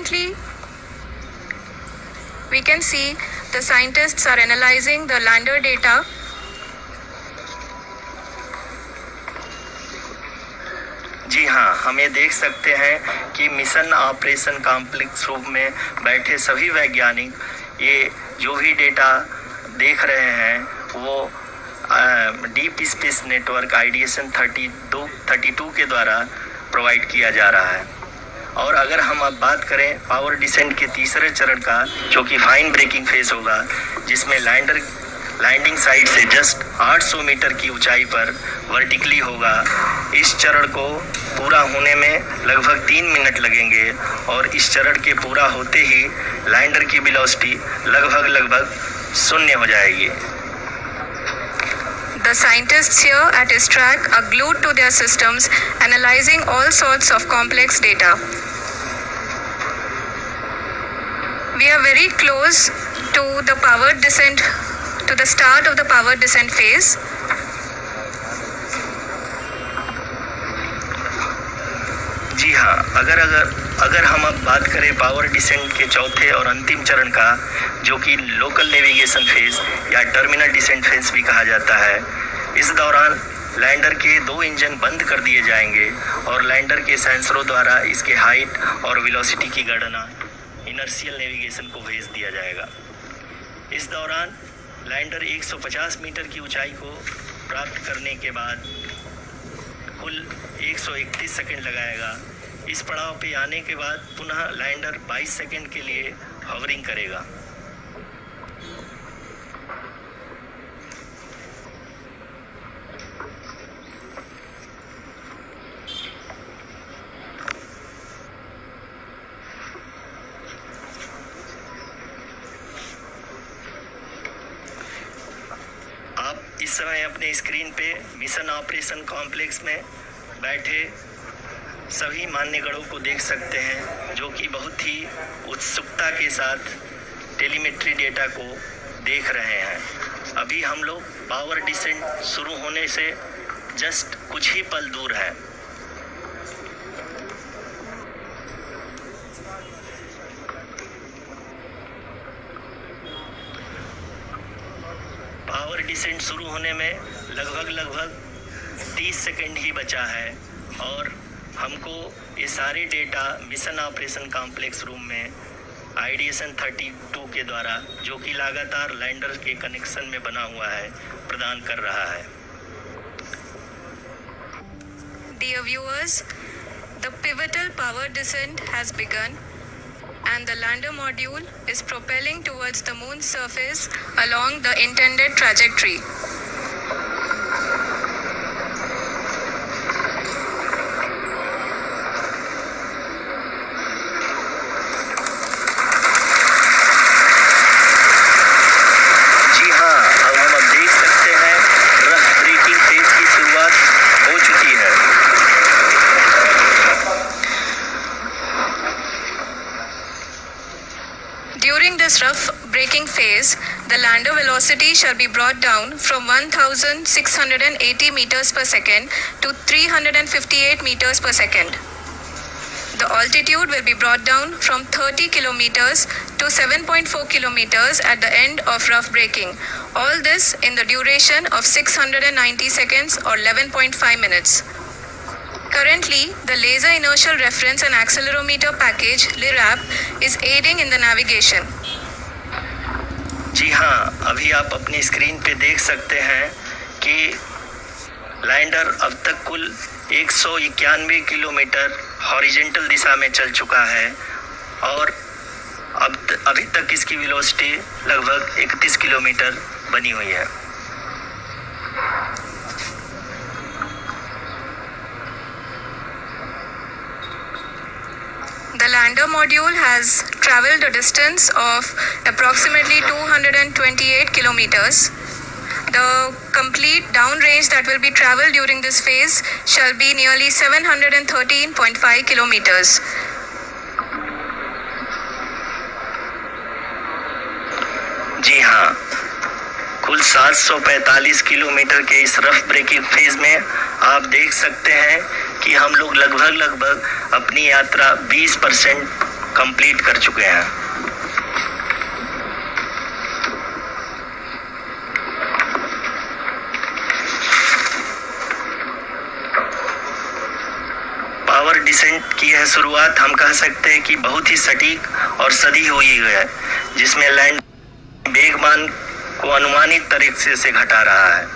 Currently, we can see the scientists are analyzing the lander data. जी हाँ, हम ये देख सकते हैं कि मिशन ऑपरेशन कॉम्प्लेक्स रूम में बैठे सभी वैज्ञानिक ये जो भी डेटा देख रहे हैं वो डीप स्पेस नेटवर्क आइडिएशन 32 के द्वारा प्रोवाइड किया जा रहा है। और अगर हम अब बात करें पावर डिसेंट के तीसरे चरण का, जो कि फाइन ब्रेकिंग फेज होगा, जिसमें लैंडिंग साइट से जस्ट 800 मीटर की ऊंचाई पर वर्टिकली होगा। इस चरण को पूरा होने में लगभग 3 मिनट लगेंगे और इस चरण के पूरा होते ही लैंडर की वेलोसिटी लगभग 0 हो जाएगी। The scientists here at ISTRAC are glued to their systems, analyzing all sorts of complex data. We are very close to the powered descent, to the start of the powered descent phase. जी हाँ, अगर हम अब बात करें power descent के चौथे और अंतिम चरण का, जो कि लोकल नेविगेशन फेज या टर्मिनल डिसेंट फेज भी कहा जाता है, इस दौरान लैंडर के 2 इंजन बंद कर दिए जाएंगे और लैंडर के सेंसरों द्वारा इसके हाइट और वेलोसिटी की गणना इनर्शियल नेविगेशन को भेज दिया जाएगा। इस दौरान लैंडर 150 मीटर की ऊंचाई को प्राप्त करने के बाद कुल 131 सेकंड लगाएगा। इस पड़ाव पे आने के बाद पुनः लैंडर 22 सेकंड के लिए हवरिंग करेगा। आप इस समय अपने स्क्रीन पे मिशन ऑपरेशन कॉम्प्लेक्स में बैठे सभी मान्यगणों को देख सकते हैं, जो कि बहुत ही उत्सुकता के साथ टेलीमेट्री डेटा को देख रहे हैं। अभी हम लोग पावर डिसेंट शुरू होने से जस्ट कुछ ही पल दूर है। पावर डिसेंट शुरू होने में लगभग 30 सेकंड ही बचा है और हमको ये सारे data mission operation complex room में आइडिएशन 32 के द्वारा, जो कि लगातार लैंडर के कनेक्शन में बना हुआ है, प्रदान कर रहा है। Dear viewers, the pivotal power descent has begun and the lander module is propelling towards the moon's surface along the intended trajectory. During this rough braking phase, the lander velocity shall be brought down from 1,680 meters per second to 358 meters per second. The altitude will be brought down from 30 kilometers to 7.4 kilometers at the end of rough braking. All this in the duration of 690 seconds or 11.5 minutes. Currently, the Laser Inertial Reference and Accelerometer package (LIRAP) is aiding in the navigation. जी हाँ, अभी आप अपनी screen पे देख सकते हैं कि lander अब तक कुल 191 किलोमीटर हॉरिजेंटल दिशा में चल चुका है और अभी तक इसकी वेलोसिटी लगभग 31 किलोमीटर बनी हुई है। The lander module has traveled a distance of approximately 228 kilometers. The complete downrange that will be traveled during this phase shall be nearly 713.5 kilometers. जी हाँ, कुल 745 किलोमीटर के इस रफ ब्रेकिंग फेज में आप देख सकते हैं कि हम लोग लगभग अपनी यात्रा 20% कंप्लीट कर चुके हैं। पावर डिसेंट की यह शुरुआत हम कह सकते हैं कि बहुत ही सटीक और सदी हुई है, जिसमें लैंड वेगमान को अनुमानित तरीके से घटा रहा है।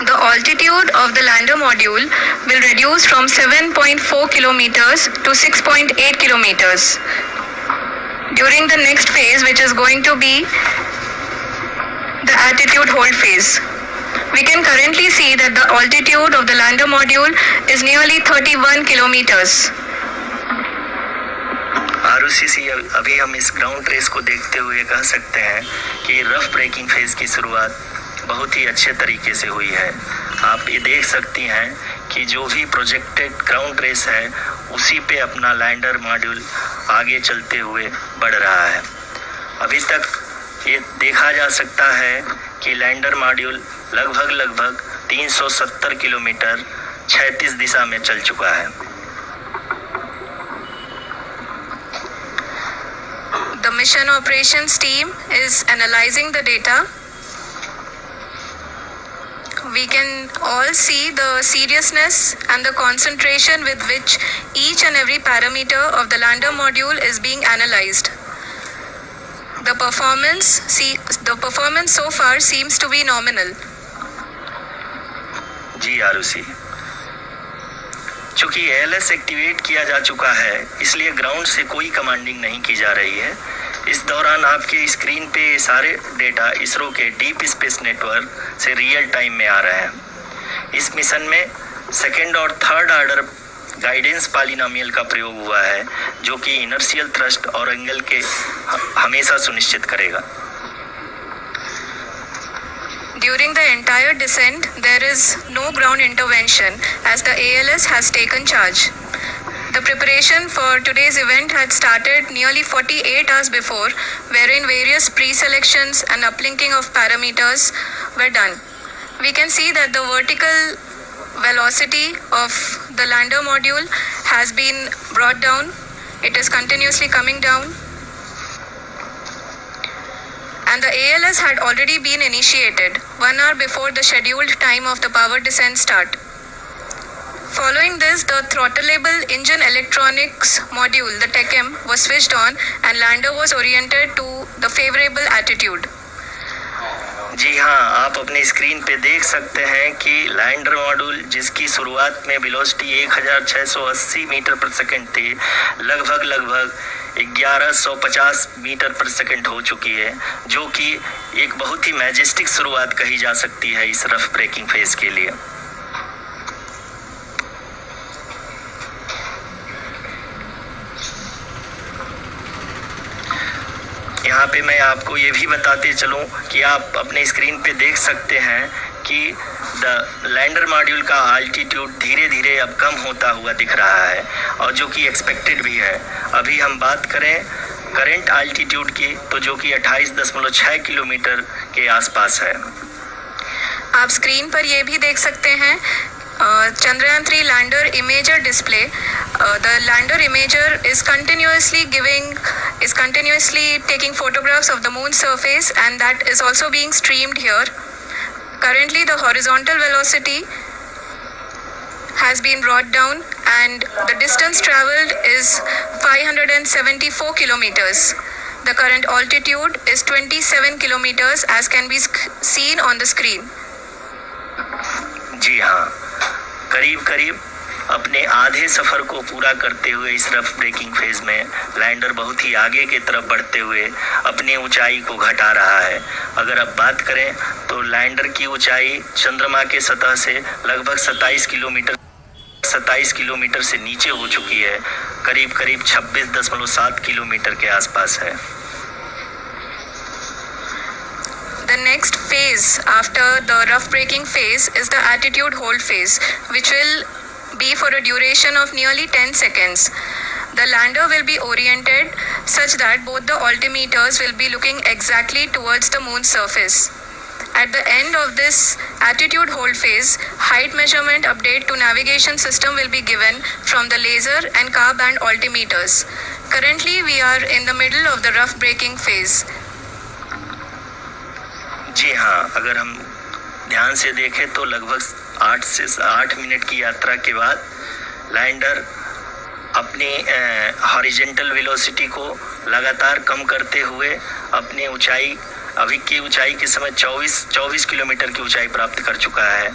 The altitude of the lander module will reduce from 7.4 kilometers to 6.8 kilometers during the next phase, which is going to be the attitude hold phase. We can currently see that the altitude of the lander module is nearly 31 kilometers. ROCC अभी हम इस ground trace को देखते हुए कह सकते हैं कि रफ ब्रेकिंग फेज की शुरुआत बहुत ही अच्छे तरीके से हुई है। आप ये देख सकती हैं कि जो भी प्रोजेक्टेड ग्राउंड रेस है उसी पे अपना लैंडर मॉड्यूल आगे चलते हुए बढ़ रहा है। अभी तक ये देखा जा सकता है कि लैंडर मॉड्यूल लगभग 370 किलोमीटर 36 दिशा में चल चुका है। The mission operations team is analyzing the data. We can all see the seriousness and the concentration with which each and every parameter of the lander module is being analyzed. The performance so far seems to be nominal. जी आरुषि, चूंकि ALS activate किया जा चुका है इसलिए ground से कोई commanding नहीं की जा रही है। इस दौरान आपके स्क्रीन पे सारे डेटा इसरो के डीप स्पेस नेटवर्क से रियल टाइम में आ रहे हैं। इस मिशन में सेकेंड और थर्ड ऑर्डर गाइडेंस पॉलिनोमियल का प्रयोग हुआ है, जो कि इनर्शियल थ्रस्ट और एंगल के हमेशा सुनिश्चित करेगा। During the entire descent, there is no ground intervention as the ALS has taken charge. The preparation for today's event had started nearly 48 hours before, wherein various pre-selections and uplinking of parameters were done. We can see that the vertical velocity of the lander module has been brought down. It is continuously coming down. And the ALS had already been initiated 1 hour before the scheduled time of the power descent start. Following this, the throttleable engine electronics module, the TECM, was switched on and lander was oriented to the favorable attitude. जी हाँ, आप अपनी screen पे देख सकते हैं कि lander module जिसकी शुरुआत में वेलोसिटी 1680 मीटर पर सेकंड थी, लगभग 1150 मीटर पर सेकंड हो चुकी है, जो कि एक बहुत ही मैजेस्टिक शुरुआत कही जा सकती है इस रफ ब्रेकिंग फेज के लिए। यहाँ पे मैं आपको ये भी बताते चलूँ कि आप अपने स्क्रीन पे देख सकते हैं कि द लैंडर मॉड्यूल का आल्टीट्यूड धीरे धीरे अब कम होता हुआ दिख रहा है, और जो कि एक्सपेक्टेड भी है। अभी हम बात करें करंट आल्टीट्यूड की, तो जो कि 28.6 किलोमीटर के आसपास है। आप स्क्रीन पर ये भी देख सकते हैं Chandrayaan 3 lander imager display. The lander imager is continuously taking photographs of the moon surface, and that is also being streamed here. Currently the horizontal velocity has been brought down and the distance traveled is 574 kilometers. The current altitude is 27 kilometers as can be seen on the screen. जी हाँ, करीब अपने आधे सफर को पूरा करते हुए इस rough breaking phase में लैंडर बहुत ही आगे की तरफ बढ़ते हुए अपनी ऊंचाई को घटा रहा है। अगर अब बात करें तो लैंडर की ऊंचाई चंद्रमा के सतह से लगभग 27 किलोमीटर से नीचे हो चुकी है, करीब 26.7 किलोमीटर के आसपास है। The next phase after the rough braking phase is the attitude hold phase, which will be for a duration of nearly 10 seconds. The lander will be oriented such that both the altimeters will be looking exactly towards the moon's surface. At the end of this attitude hold phase, height measurement update to navigation system will be given from the laser and car band altimeters. Currently, we are in the middle of the rough braking phase. जी हाँ, अगर हम ध्यान से देखें तो लगभग 8 से 8 minute की यात्रा के बाद लैंडर अपनी हॉरिजेंटल वेलोसिटी को लगातार कम करते हुए अपनी ऊंचाई, अभी की ऊंचाई के समय 24 किलोमीटर की ऊंचाई प्राप्त कर चुका है।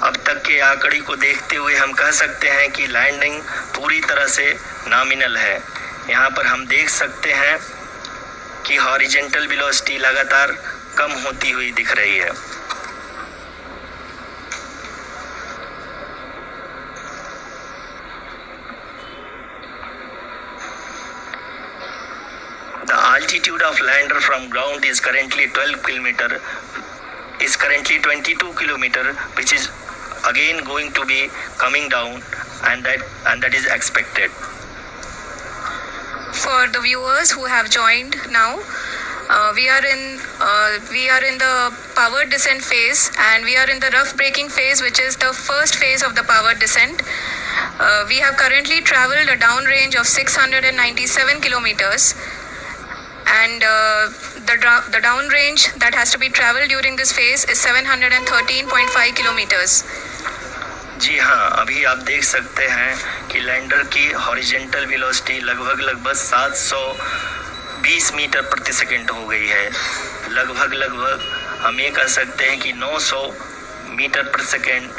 अब तक के आंकड़े को देखते हुए हम कह सकते हैं कि लैंडिंग पूरी तरह से नॉमिनल है। यहाँ पर हम देख सकते हैं कि हॉरिजेंटल वेलोसिटी लगातार कम होती हुई दिख रही है। The altitude of lander from ground is currently 22 kilometer, which is again going to be coming down, and that is expected. For the viewers who have joined now, we are in the power descent phase, and we are in the rough braking phase, which is the first phase of the power descent. We have currently traveled a downrange of 697 kilometers, and the downrange that has to be traveled during this phase is 713.5 kilometers. जी हाँ, अभी आप देख सकते हैं कि lander की horizontal velocity लगभग 720 metre प्रति सेकंड हो गई है। लगभग हम ये कह सकते हैं कि 900 मीटर प्रति सेकंड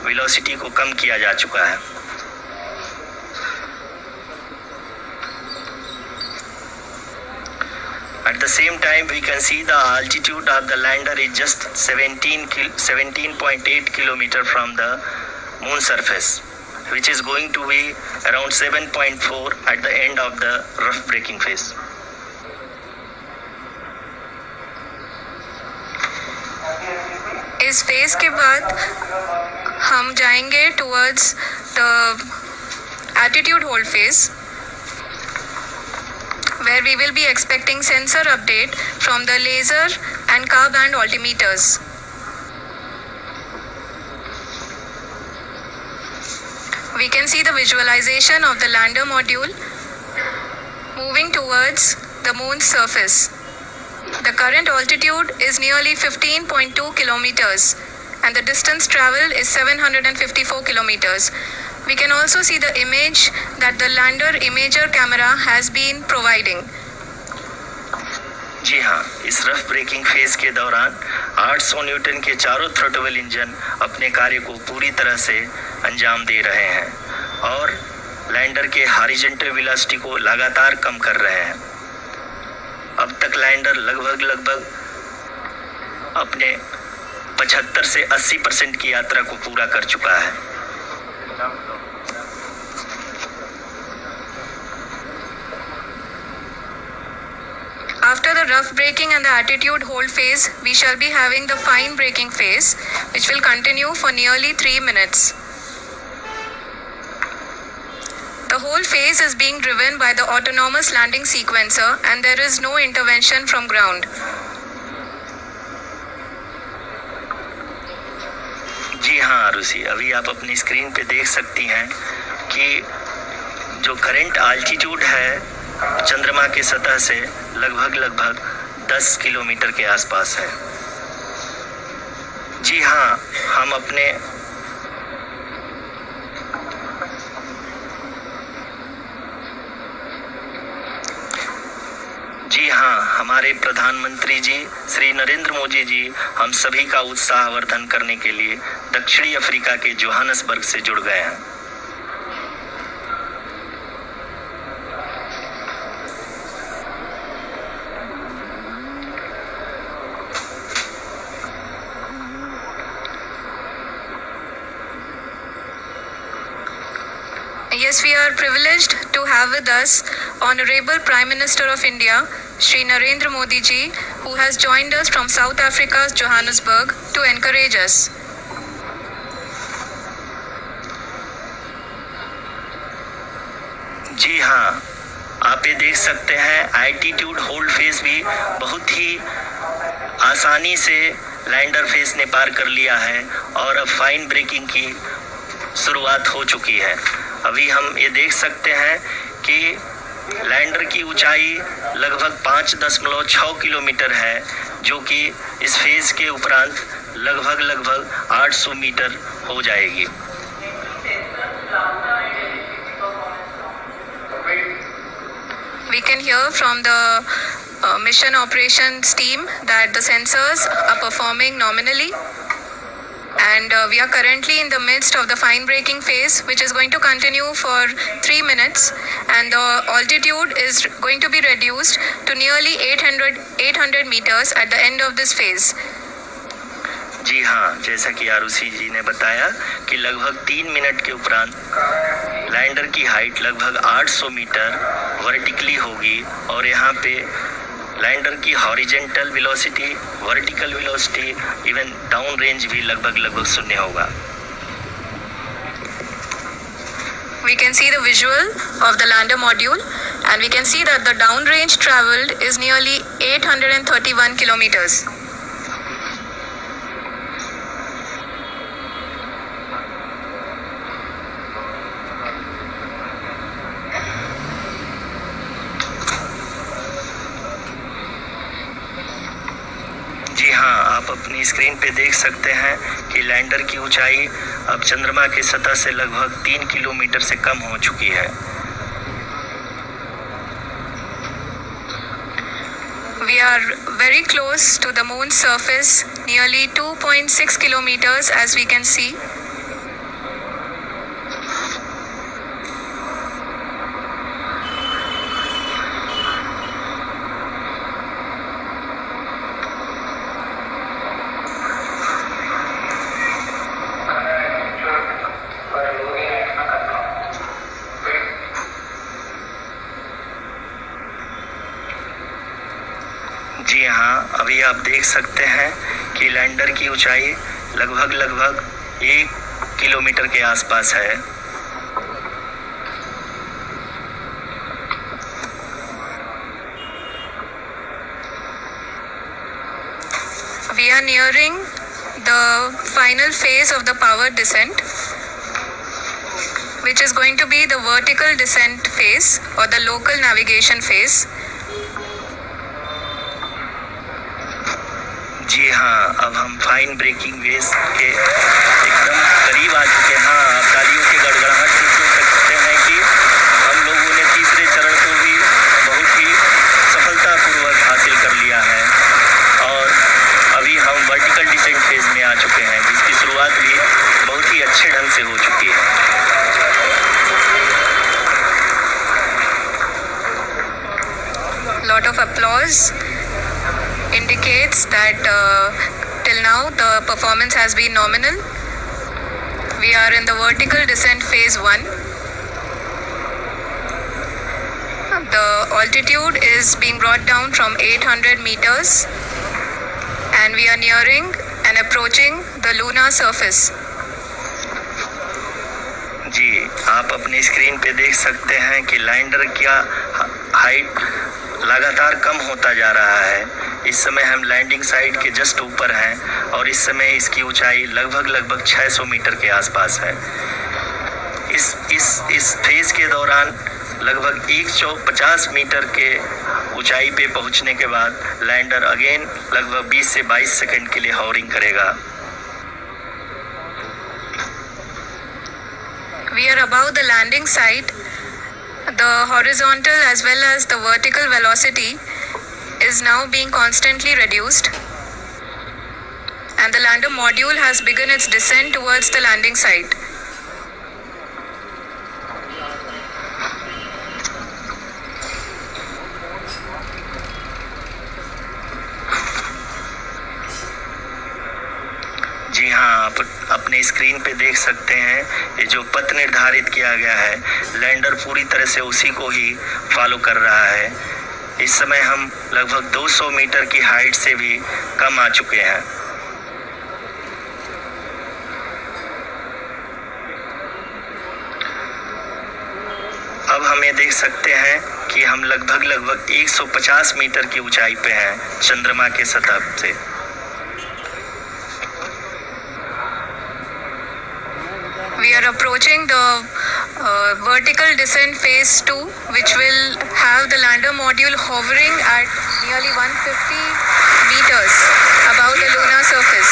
वेलोसिटी को कम किया जा चुका है। At the same time, we can see the altitude of the lander is just 17.8 kilometer from the moon surface, which is going to be around 7.4 at the end of the rough braking phase. इस phase के बाद हम जाएंगे towards the attitude hold phase, where we will be expecting sensor update from the laser and car band altimeters. We can see the visualization of the lander module moving towards the moon's surface. The current altitude is nearly 15.2 kilometers, and the distance traveled is 754 kilometers. We can also see the image that the lander imager camera has been providing. जी हाँ, इस rough breaking phase के दौरान 800 Newton के चारों throttle engine अपने कार्य को पूरी तरह से अंजाम दे रहे हैं और लैंडर के हॉरिजॉन्टल वेलोसिटी को लगातार कम कर रहे हैं। अब तक लैंडर लगभग अपने 75 से 80% की यात्रा को पूरा कर चुका है। After the rough braking and the attitude hold phase, we shall be having the fine braking phase, which will continue for nearly 3 minutes. The whole phase is being driven by the autonomous landing sequencer, and there is no intervention from ground. जी हाँ आरुषि, अभी आप अपनी screen पे देख सकती हैं कि जो करंट आल्टीट्यूड है चंद्रमा के सतह से लगभग 10 किलोमीटर के आसपास है। जी हाँ, हमारे प्रधानमंत्री जी श्री नरेंद्र मोदी जी हम सभी का उत्साहवर्धन करने के लिए दक्षिणी अफ्रीका के जोहानसबर्ग से जुड़ गए हैं। Yes, we are privileged to have with us Honorable Prime Minister of India, Shri Narendra Modi ji, who has joined us from South Africa's Johannesburg to encourage us. जी हाँ, आप ये देख सकते हैं एल्टीट्यूड होल्ड फेज भी बहुत ही आसानी से लैंडर फेज ने पार कर लिया है और अब फाइन ब्रेकिंग की शुरुआत हो चुकी है। अभी हम ये देख सकते हैं कि लैंडर की ऊंचाई लगभग 5.6 किलोमीटर है, जो कि इस फेज के उपरांत लगभग 800 मीटर हो जाएगी। We can hear from the mission operations team that the sensors are performing nominally, and we are currently in the midst of the fine braking phase, which is going to continue for 3 minutes, and the altitude is going to be reduced to nearly 800 meters at the end of this phase. जी हाँ, जैसा कि आरुषि जी ने बताया कि लगभग 3 minute के उपरांत lander की हाइट लगभग 800 मीटर वर्टिकली होगी और यहाँ पे लैंडर की horizontal velocity, vertical velocity, even down range भी लगभग शून्य होगा। We can see the visual of the lander module, and we can see that the down range traveled is nearly 831 kilometers. जी हाँ, आप अपनी स्क्रीन पे देख सकते हैं कि लैंडर की ऊंचाई अब चंद्रमा की सतह से लगभग 3 किलोमीटर से कम हो चुकी है। We are very close to the moon's surface, nearly 2.6 kilometers as we can see. जी हाँ, अभी आप देख सकते हैं कि लैंडर की ऊंचाई लगभग 1 किलोमीटर के आसपास है। We are nearing the final phase of the power descent, which is going to be the vertical descent phase or the local navigation phase. जी हाँ, अब हम फाइन ब्रेकिंग वेज के एकदम करीब आ चुके हैं। हाँ, आप तालियों के गड़गड़ाहट से सुन सकते हैं कि हम लोगों ने तीसरे चरण को भी बहुत ही सफलतापूर्वक हासिल कर लिया है और अभी हम वर्टिकल डिसेंट फेज में आ चुके हैं, जिसकी शुरुआत भी बहुत ही अच्छे ढंग से हो चुकी है। Lot of applause indicates that till now the performance has been nominal. We are in the vertical descent phase 1. The altitude is being brought down from 800 meters, and we are nearing and approaching the lunar surface. जी, आप अपनी screen पे देख सकते हैं कि lander का height लगातार कम होता जा रहा है। इस समय हम लैंडिंग साइट के जस्ट ऊपर हैं और इस समय इसकी ऊंचाई लगभग 600 मीटर के आसपास है। इस फेज के दौरान लगभग 150 मीटर के ऊंचाई पे पहुंचने के बाद लैंडर अगेन लगभग 20 से 22 सेकंड के लिए हॉवरिंग करेगा। We are above the landing site. The horizontal as well as the vertical velocity is now being constantly reduced, and the lander module has begun its descent towards the landing site. जी हाँ, आप अपने screen पे देख सकते हैं ये जो पथ निर्धारित किया गया है, लैंडर पूरी तरह से उसी को ही फॉलो कर रहा है। इस समय हम लगभग 200 मीटर की हाइट से भी कम आ चुके हैं। अब हम हमें देख सकते हैं कि हम लगभग 150 मीटर की ऊंचाई पे हैं चंद्रमा के सतह से। We are approaching the vertical descent phase 2, which will have the lander module hovering at nearly 150 meters above the lunar surface.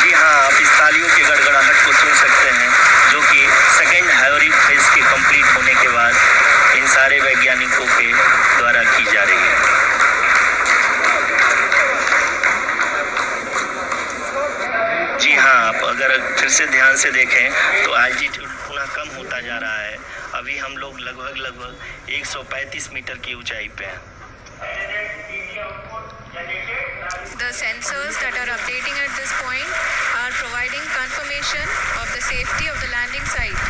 जी हाँ, आप इस तालियों की गड़गड़ाहट को सुन सकते हैं, जो कि सेकेंड हाइब्रिड फेज के कंप्लीट होने के बाद इन सारे वैज्ञानिकों के द्वारा की जा रही है। जी हाँ, आप अगर फिर से ध्यान से देखें तो एल्टीट्यूड पुनः कम होता जा रहा है। अभी हम लोग लगभग 135 मीटर की ऊंचाई पे हैं। The sensors that are updating at this point are providing confirmation of the safety of the landing site.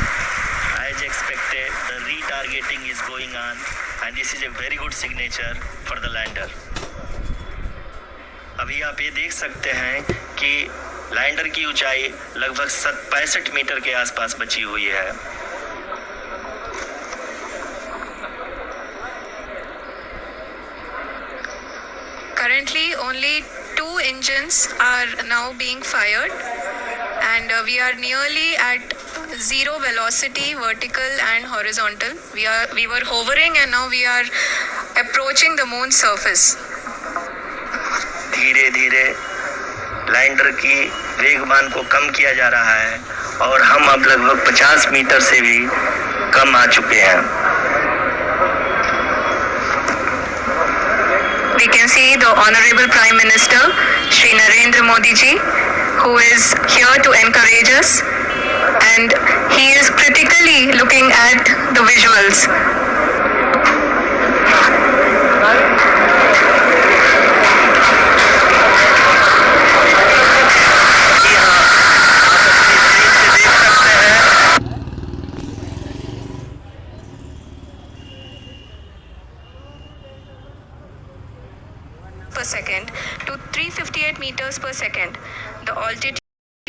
As expected, the retargeting is going on and this is a very good signature for the lander. अभी आप ये देख सकते हैं कि lander की ऊंचाई लगभग 65 मीटर के आसपास बची हुई है। Currently, only 2 engines are now being fired, and we are nearly at zero velocity, vertical and horizontal. We were hovering, and now we are approaching the moon's surface. धीरे धीरे लैंडर की वेगमान को कम किया जा रहा है और हम अब लगभग 50 मीटर से भी कम आ चुके हैं। We can see the Honorable Prime Minister, Shri Narendra Modi ji, who is here to encourage us, and he is critically looking at the visuals. जी हाँ, आप अपनी स्क्रीन से देख सकते हैं per second to 358 meters per second. The altitude